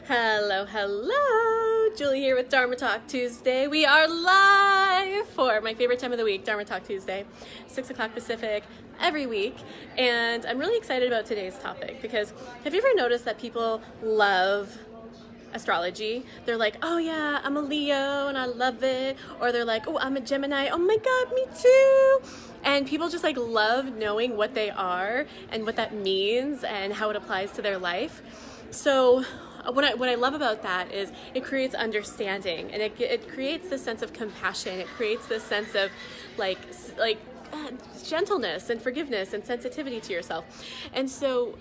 Hello, hello! Julie here with Dharma Talk Tuesday. We are live for my favorite time of the week, Dharma Talk Tuesday, 6 o'clock Pacific every week. And I'm really excited about today's topic because have you ever noticed that people love astrology? They're like, oh yeah, I'm a Leo and I love it. Or they're like, oh, I'm a Gemini. Oh my God, me too. And people just like love knowing what they are and what that means and how it applies to their life. So what I love about that is it creates understanding, and it creates this sense of compassion. It creates this sense of like gentleness and forgiveness and sensitivity to yourself. And so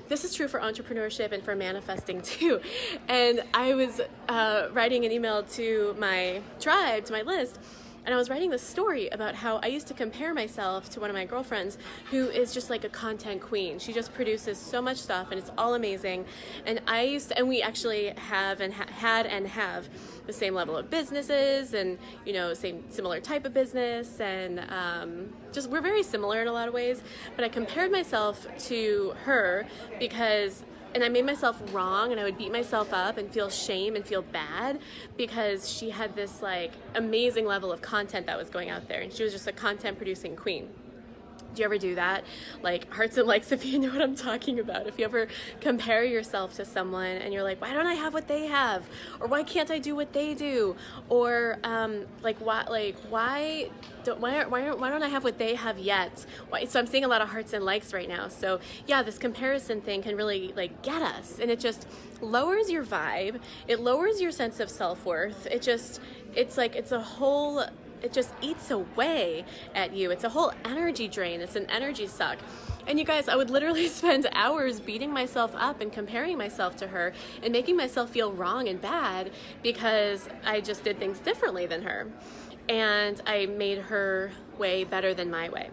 this is true for entrepreneurship and for manifesting too. And I was writing an email to my tribe, to my list, and I was writing this story about how I used to compare myself to one of my girlfriends who is just like a content queen. She just produces so much stuff and it's all amazing. And we actually have and had and have the same level of businesses and, you know, similar type of business. And just we're very similar in a lot of ways. But I compared myself to her and I made myself wrong, and I would beat myself up and feel shame and feel bad because she had this like amazing level of content that was going out there, and she was just a content producing queen. Do you ever do that? Like hearts and likes if you know what I'm talking about. If you ever compare yourself to someone and you're like, why don't I have what they have? Or why can't I do what they do? Or why don't I have what they have yet? So I'm seeing a lot of hearts and likes right now. So yeah, this comparison thing can really like get us, and it just lowers your vibe. It lowers your sense of self-worth. It just eats away at you. It's a whole energy drain. It's an energy suck. And you guys, I would literally spend hours beating myself up and comparing myself to her and making myself feel wrong and bad because I just did things differently than her. And I made her way better than my way.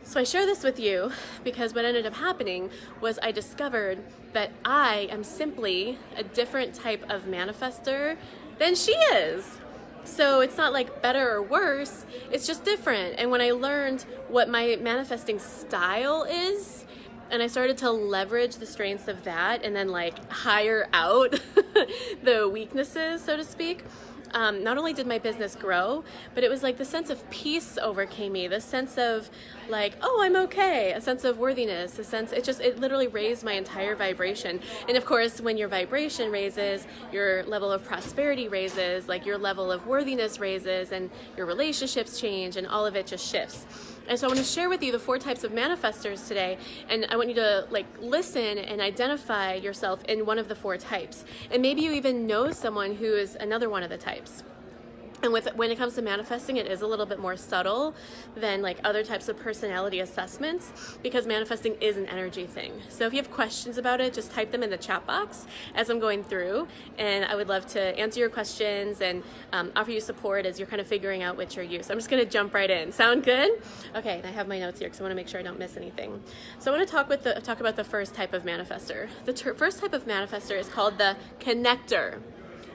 So I share this with you because what ended up happening was I discovered that I am simply a different type of manifester than she is. So it's not like better or worse, it's just different. And when I learned what my manifesting style is, and I started to leverage the strengths of that and then like hire out the weaknesses, so to speak, not only did my business grow, but it was like the sense of peace overcame me, the sense of like, oh, I'm okay, a sense of worthiness, it literally raised my entire vibration. And of course, when your vibration raises, your level of prosperity raises, like your level of worthiness raises, and your relationships change, and all of it just shifts. And so I want to share with you the 4 types of manifestors today, and I want you to like listen and identify yourself in one of the 4 types. And maybe you even know someone who is another one of the types. And when it comes to manifesting, it is a little bit more subtle than like other types of personality assessments because manifesting is an energy thing. So if you have questions about it, just type them in the chat box as I'm going through, and I would love to answer your questions and offer you support as you're kind of figuring out which are you. So I'm just going to jump right in. Sound good? Okay, and I have my notes here because I want to make sure I don't miss anything. So I want to talk about the first type of manifestor. The first type of manifestor is called the connector.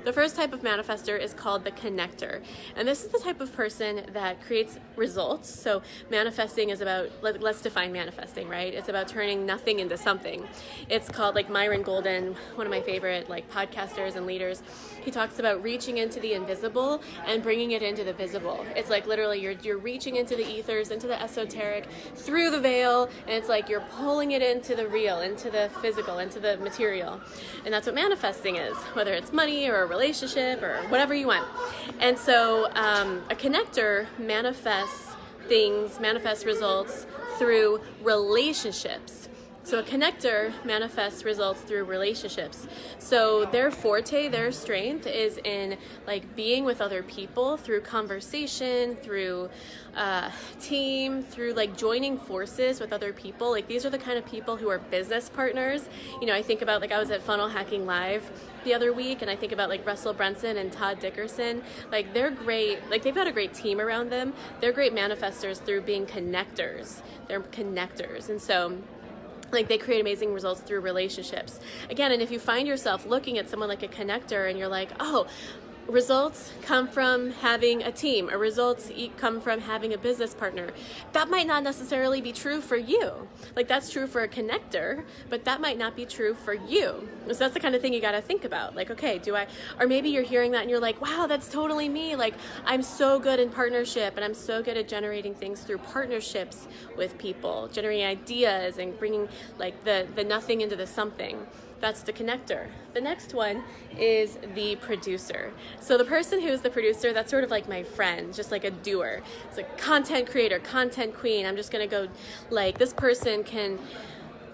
The first type of manifestor is called the connector. And this is the type of person that creates results. So manifesting is about, let's define manifesting, right? It's about turning nothing into something. It's called, like Myron Golden, one of my favorite like podcasters and leaders, he talks about reaching into the invisible and bringing it into the visible. It's like literally you're reaching into the ethers, into the esoteric, through the veil, and it's like you're pulling it into the real, into the physical, into the material. And that's what manifesting is, whether it's money or a relationship or whatever you want. And so a connector manifests results through relationships. So a connector manifests results through relationships. So their forte, their strength is in like being with other people through conversation, through team, through like joining forces with other people. Like these are the kind of people who are business partners. You know, I think about like I was at Funnel Hacking Live the other week, and I think about like Russell Brunson and Todd Dickerson. Like they're great, like they've got a great team around them. They're great manifestors through being connectors. They're connectors. And so like they create amazing results through relationships. Again, and if you find yourself looking at someone like a connector and you're like, oh, Results come from having a team, or results come from having a business partner. That might not necessarily be true for you. Like, that's true for a connector, but that might not be true for you. So that's the kind of thing you got to think about. Like, okay, or maybe you're hearing that and you're like, wow, that's totally me. Like, I'm so good in partnership, and I'm so good at generating things through partnerships with people, generating ideas and bringing like the nothing into the something. That's the connector. The next one is the producer. So the person who's the producer, that's sort of like my friend, just like a doer. It's a content creator, content queen. I'm just gonna go, like, this person can,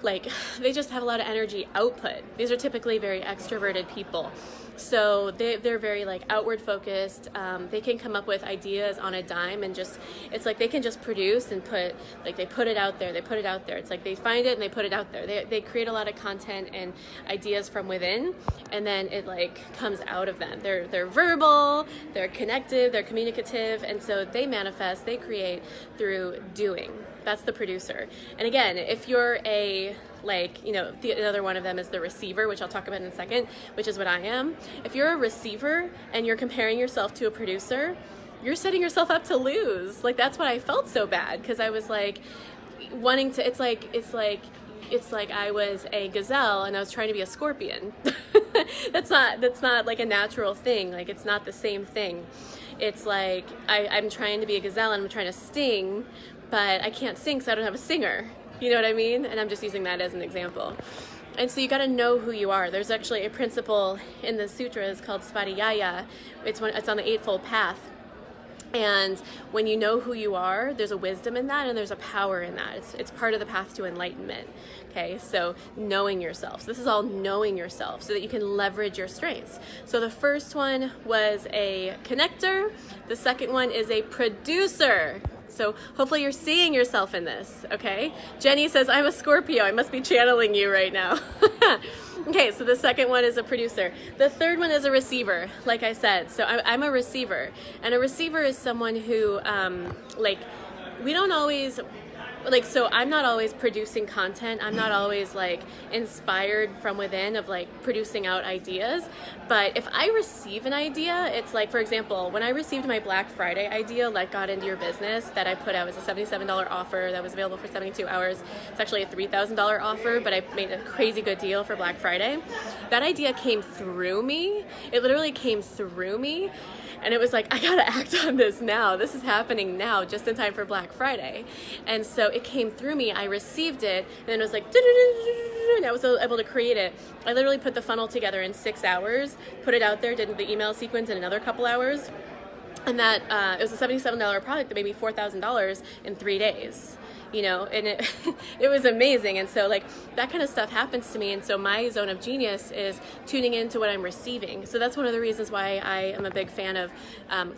like, they just have a lot of energy output. These are typically very extroverted people. So they're very like outward focused. They can come up with ideas on a dime, and just, it's like they can just produce and they put it out there. It's like they find it and they put it out there. They create a lot of content and ideas from within, and then it like comes out of them. They're verbal, they're connective, they're communicative, and so they manifest, they create through doing. That's the producer. And again, if you're the other one of them is the receiver, which I'll talk about in a second, which is what I am. If you're a receiver and you're comparing yourself to a producer, you're setting yourself up to lose. Like, that's what I felt so bad, because I was like wanting to, it's like I was a gazelle and I was trying to be a scorpion. That's not like a natural thing. Like, it's not the same thing. It's like I'm trying to be a gazelle and I'm trying to sting, but I can't sing because I don't have a singer. You know what I mean? And I'm just using that as an example. And so you got to know who you are. There's actually a principle in the sutras called Svadhyaya. It's on the Eightfold Path. And when you know who you are, there's a wisdom in that, and there's a power in that. It's part of the path to enlightenment. Okay, so knowing yourself. So this is all knowing yourself so that you can leverage your strengths. So the first one was a connector. The second one is a producer. So hopefully you're seeing yourself in this, okay? Jenny says, I'm a Scorpio. I must be channeling you right now. Okay, so the second one is a producer. The third one is a receiver, like I said. So I'm a receiver. And a receiver is someone who, we don't always... so I'm not always producing content. I'm not always like inspired from within of like producing out ideas. But if I receive an idea, it's like, for example, when I received my Black Friday idea, like Got Into Your Business, that I put out as a $77 offer that was available for 72 hours. It's actually a $3,000 offer, but I made a crazy good deal for Black Friday. That idea came through me. It literally came through me. And it was like, I gotta act on this now. This is happening now, just in time for Black Friday. And so it came through me, I received it, and then it was like, and I was able to create it. I literally put the funnel together in 6 hours, put it out there, did the email sequence in another couple hours, and that it was a $77 product that made me $4,000 in 3 days. You know, and it was amazing. And so like that kind of stuff happens to me. And so my zone of genius is tuning into what I'm receiving. So that's one of the reasons why I am a big fan of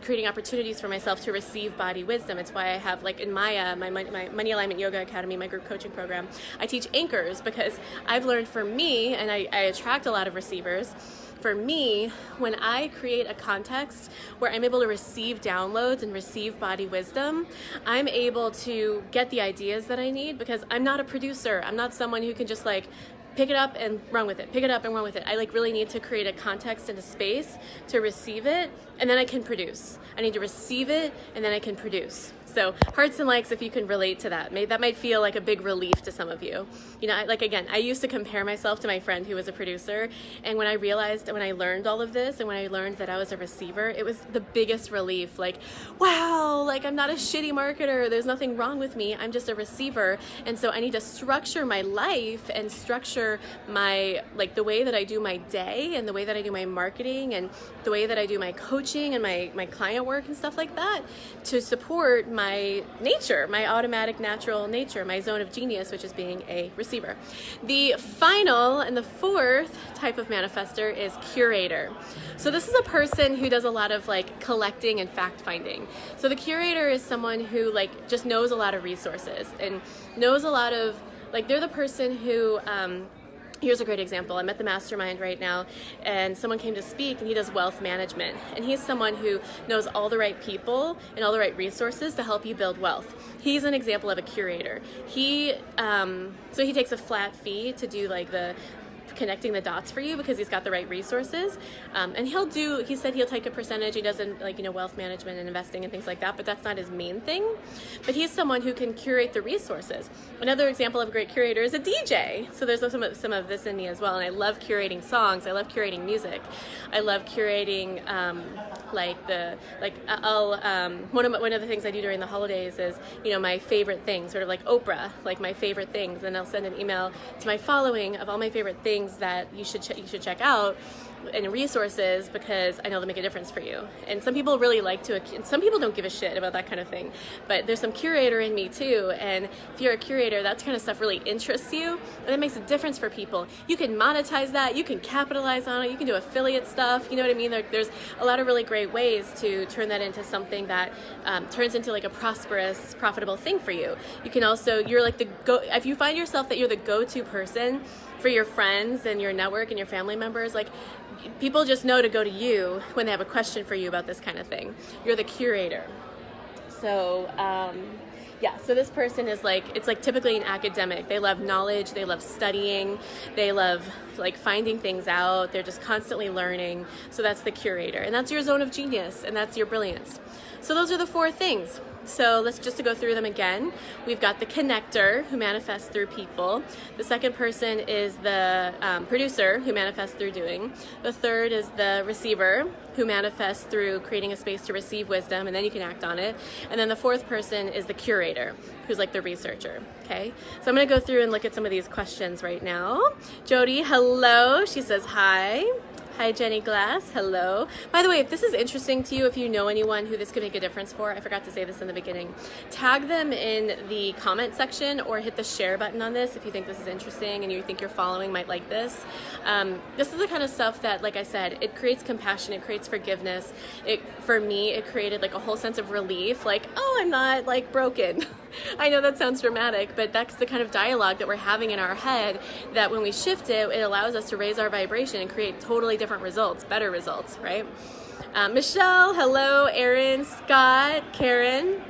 creating opportunities for myself to receive body wisdom. It's why I have, like, in my Money Alignment Yoga Academy, my group coaching program, I teach anchors, because I've learned, for me, and I attract a lot of receivers. For me, when I create a context where I'm able to receive downloads and receive body wisdom, I'm able to get the ideas that I need, because I'm not a producer. I'm not someone who can just like pick it up and run with it, pick it up and run with it. I like really need to create a context and a space to receive it, and then I can produce. I need to receive it, and then I can produce. So hearts and likes if you can relate to that. Maybe that might feel like a big relief to some of you. You know, I used to compare myself to my friend who was a producer, and when I learned all of this, and when I learned that I was a receiver, it was the biggest relief. Like, wow, like I'm not a shitty marketer. There's nothing wrong with me. I'm just a receiver. And so I need to structure my life and structure my, like, the way that I do my day and the way that I do my marketing and the way that I do my coaching and my client work and stuff like that to support my nature, my automatic natural nature, my zone of genius, which is being a receiver. The final and the fourth type of manifestor is curator. So this is a person who does a lot of like collecting and fact finding. So the curator is someone who like just knows a lot of resources and knows a lot of, like, they're the person who, here's a great example. I'm at the mastermind right now, and someone came to speak, and he does wealth management. And he's someone who knows all the right people and all the right resources to help you build wealth. He's an example of a curator. So he takes a flat fee to do like the connecting the dots for you because he's got the right resources. And he said he'll take a percentage. He doesn't wealth management and investing and things like that, but that's not his main thing. But he's someone who can curate the resources. Another example of a great curator is a DJ. So there's some of this in me as well. And I love curating songs. I love curating music. I love curating, one of the things I do during the holidays is, my favorite things, sort of like Oprah, like my favorite things. And I'll send an email to my following of all my favorite things that you should check out and resources, because I know they'll make a difference for you. And some people really and some people don't give a shit about that kind of thing, but there's some curator in me too. And if you're a curator, that kind of stuff really interests you, and it makes a difference for people. You can monetize that, you can capitalize on it, you can do affiliate stuff, you know what I mean? There's a lot of really great ways to turn that into something that turns into like a prosperous, profitable thing for you. You can also, if you find yourself that you're the go-to person for your friends and your network and your family members, like, people just know to go to you when they have a question for you about this kind of thing. You're the curator. So, so this person is it's typically an academic. They love knowledge, they love studying, they love finding things out, they're just constantly learning. So that's the curator, and that's your zone of genius, and that's your brilliance. So those are the 4 things. So let's just go through them again. We've got the connector, who manifests through people. The second person is the producer, who manifests through doing. The third is the receiver, who manifests through creating a space to receive wisdom, and then you can act on it. And then the fourth person is the curator, who's like the researcher. Okay, so I'm going to go through and look at some of these questions right now. Jody, hello. She says hi. Hi, Jenny Glass. Hello. By the way, if this is interesting to you, if you know anyone who this could make a difference for, I forgot to say this in the beginning, tag them in the comment section or hit the share button on this if you think this is interesting and you think your following might like this. This is the kind of stuff that, like I said, it creates compassion, it creates forgiveness. For me, it created a whole sense of relief, oh, I'm not broken. I know that sounds dramatic, but that's the kind of dialogue that we're having in our head, that when we shift it, it allows us to raise our vibration and create totally different results, better results, right? Michelle, hello. Aaron, Scott, Karen.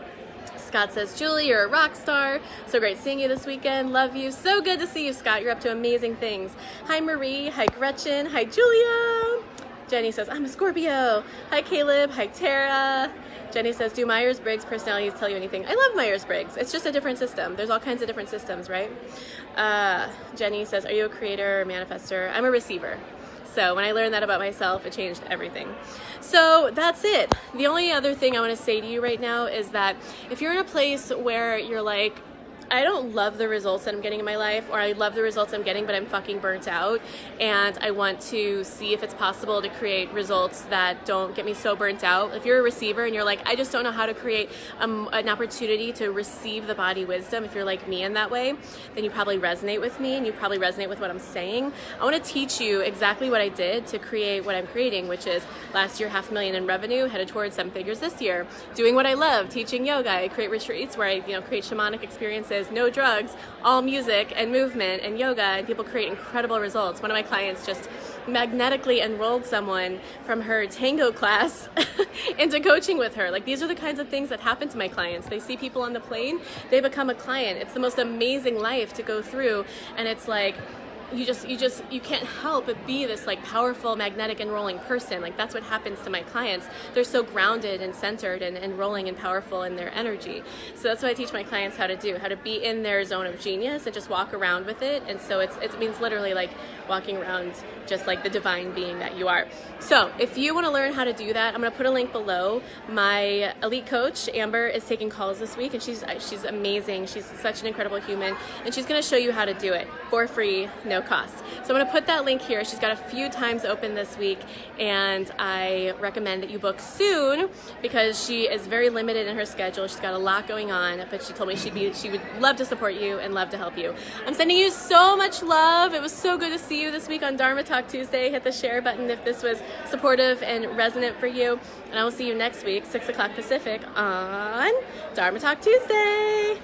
Scott says, Julie, you're a rock star. So great seeing you this weekend. Love you. So good to see you, Scott. You're up to amazing things. Hi, Marie. Hi, Gretchen. Hi, Julia. Jenny says, I'm a Scorpio. Hi, Caleb. Hi, Tara. Jenny says, do Myers-Briggs personalities tell you anything? I love Myers-Briggs. It's just a different system. There's all kinds of different systems, right? Jenny says, are you a creator or manifestor? I'm a receiver. So when I learned that about myself, it changed everything. So that's it. The only other thing I want to say to you right now is that if you're in a place where you're I don't love the results that I'm getting in my life, or I love the results I'm getting, but I'm fucking burnt out, and I want to see if it's possible to create results that don't get me so burnt out. If you're a receiver and you're I just don't know how to create an opportunity to receive the body wisdom, if you're like me in that way, then you probably resonate with me and you probably resonate with what I'm saying. I want to teach you exactly what I did to create what I'm creating, which is last year, $500,000 in revenue, headed towards 7 figures this year, doing what I love, teaching yoga. I create retreats where I create shamanic experiences, no drugs, all music and movement and yoga, and people create incredible results. One of my clients just magnetically enrolled someone from her tango class into coaching with her. These are the kinds of things that happen to my clients. They see people on the plane, they become a client. It's the most amazing life to go through, and it's you can't help but be this powerful, magnetic, enrolling person. That's what happens to my clients. They're so grounded and centered and enrolling and powerful in their energy. So that's what I teach my clients how to be in their zone of genius and just walk around with it. And so it means literally walking around just like the divine being that you are. So if you want to learn how to do that, I'm going to put a link below. My elite coach, Amber, is taking calls this week, and she's amazing. She's such an incredible human, and she's going to show you how to do it for free, no cost. So I'm going to put that link here. She's got a few times open this week, and I recommend that you book soon because she is very limited in her schedule. She's got a lot going on, but she told me she would love to support you and love to help you. I'm sending you so much love. It was so good to see you this week on Dharma Talk Tuesday. Hit the share button if this was supportive and resonant for you, and I will see you next week, 6 o'clock Pacific, on Dharma Talk Tuesday.